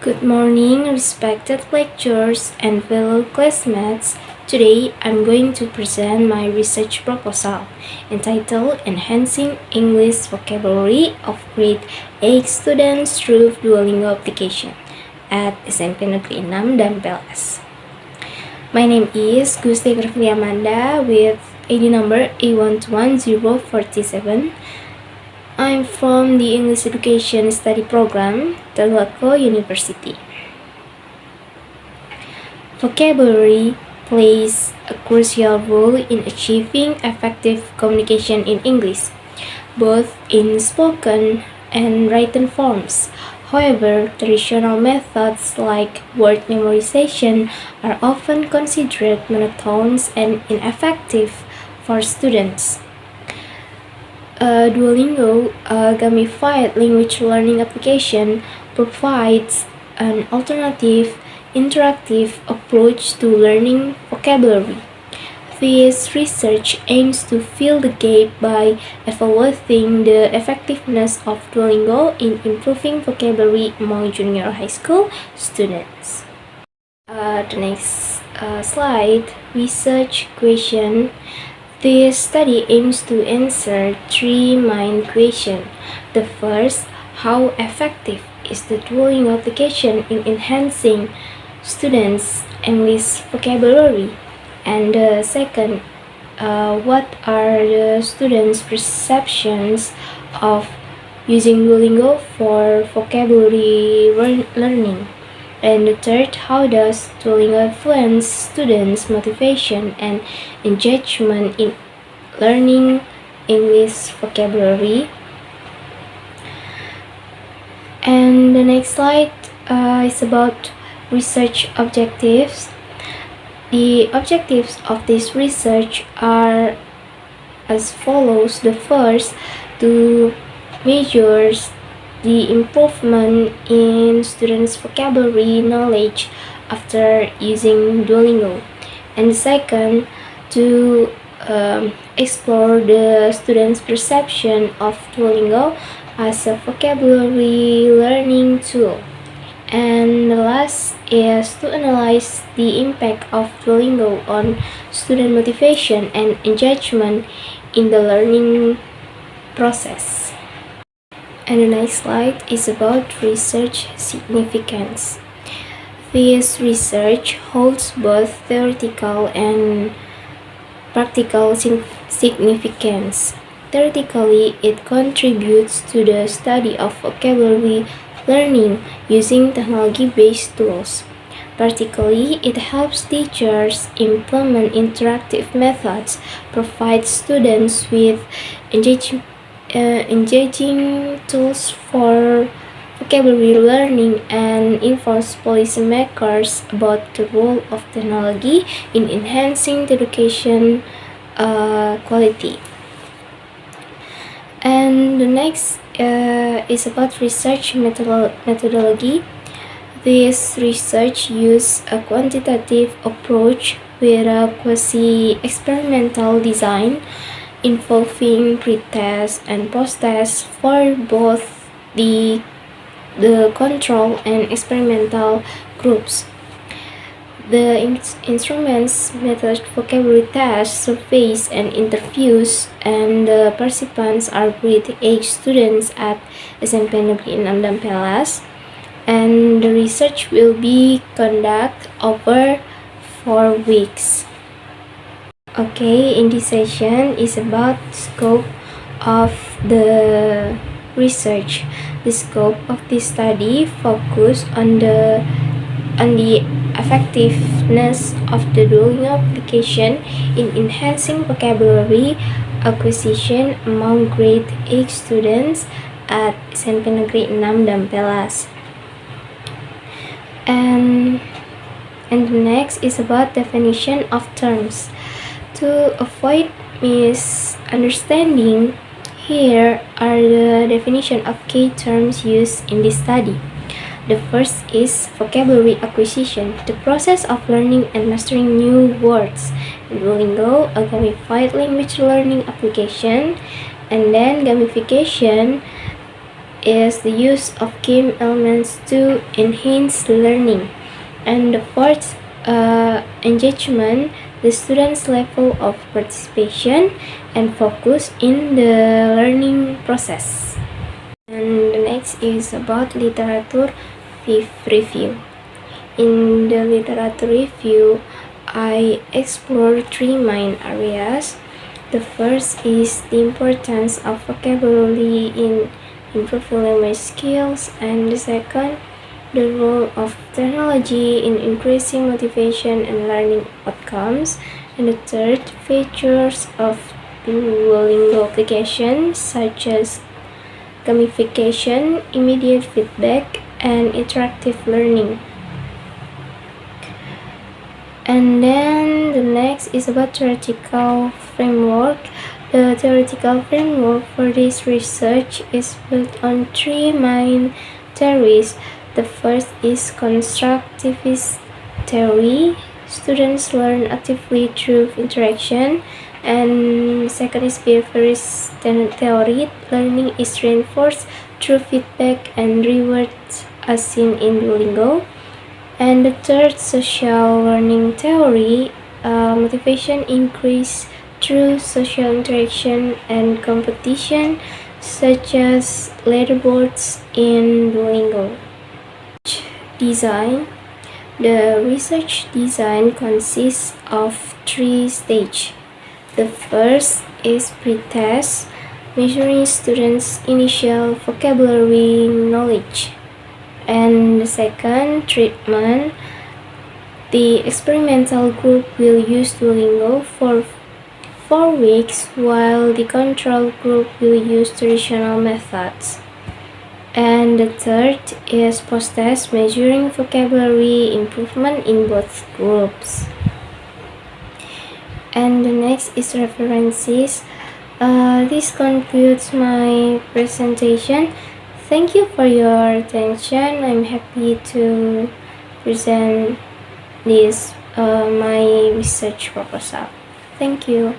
Good morning, respected lecturers and fellow classmates. Today, I'm going to present my research proposal entitled Enhancing English Vocabulary of Grade 8 Students Through Duolingo Application at SMP Negeri 6 dan PLS. My name is Gusti Amanda with ID number A121047. I'm from the English Education Study Program, Telako University. Vocabulary plays a crucial role in achieving effective communication in English, both in spoken and written forms. However, traditional methods like word memorization are often considered monotonous and ineffective for students. Duolingo, a gamified language learning application, provides an alternative, interactive approach to learning vocabulary. This research aims to fill the gap by evaluating the effectiveness of Duolingo in improving vocabulary among junior high school students. The next slide, research question. This study aims to answer three main questions. The first, how effective is the Duolingo application in enhancing students' English vocabulary? And the second, what are the students' perceptions of using Duolingo for vocabulary learning? And the third, how does Duolingo influence students' motivation and engagement in learning English vocabulary? And the next slide is about research objectives. The objectives of this research are as follows. The first, to measure the improvement in students' vocabulary knowledge after using Duolingo. And the second, to explore the students' perception of Duolingo as a vocabulary learning tool. And the last is to analyze the impact of Duolingo on student motivation and engagement in the learning process. And the next slide is about research significance. This research holds both theoretical and practical significance. Theoretically, it contributes to the study of vocabulary learning using technology-based tools. Practically, it helps teachers implement interactive methods, provide students with engaging tools for vocabulary learning, and informs policymakers about the role of technology in enhancing the education quality. And the next is about research methodology. This research uses a quantitative approach with a quasi-experimental design involving pre-test and post-test for both the control and experimental groups. The instruments measured vocabulary tests, surveys, and interviews, and the participants are grade 8 students at SMP Negeri 6 dan PLS. And the research will be conducted over 4 weeks. Okay, in this session is about scope of the research. The scope of this study focus on the effectiveness of the Duolingo application in enhancing vocabulary acquisition among grade 8 students at SMP Negeri 6 dan PLS. And the next is about definition of terms. To avoid misunderstanding, here are the definition of key terms used in this study. The first is vocabulary acquisition, the process of learning and mastering new words. Duolingo, a gamified language learning application. And then gamification, is the use of game elements to enhance learning. And the fourth, engagement, the students' level of participation and focus in the learning process. And the next is about literature review. In the literature review, I explore three main areas. The first is the importance of vocabulary in improving language skills, and the second, the role of technology in increasing motivation and learning outcomes, and the third, features of Duolingo applications such as gamification, immediate feedback, and interactive learning. And then the next is about theoretical framework. The theoretical framework for this research is built on three main theories. The first is constructivist theory. Students learn actively through interaction. And second is behaviorist theory. Learning is reinforced through feedback and rewards, as seen in Duolingo. And the third, social learning theory, motivation increase through social interaction and competition, such as leaderboards in Duolingo. Design. The research design consists of three stages. The first is pre-test, measuring students' initial vocabulary knowledge. And the second, treatment. The experimental group will use Duolingo for 4 weeks, while the control group will use traditional methods. And the third is post-test, measuring vocabulary improvement in both groups. And the next is references. This concludes my presentation. Thank you for your attention. I'm happy to present this my research proposal. Thank you.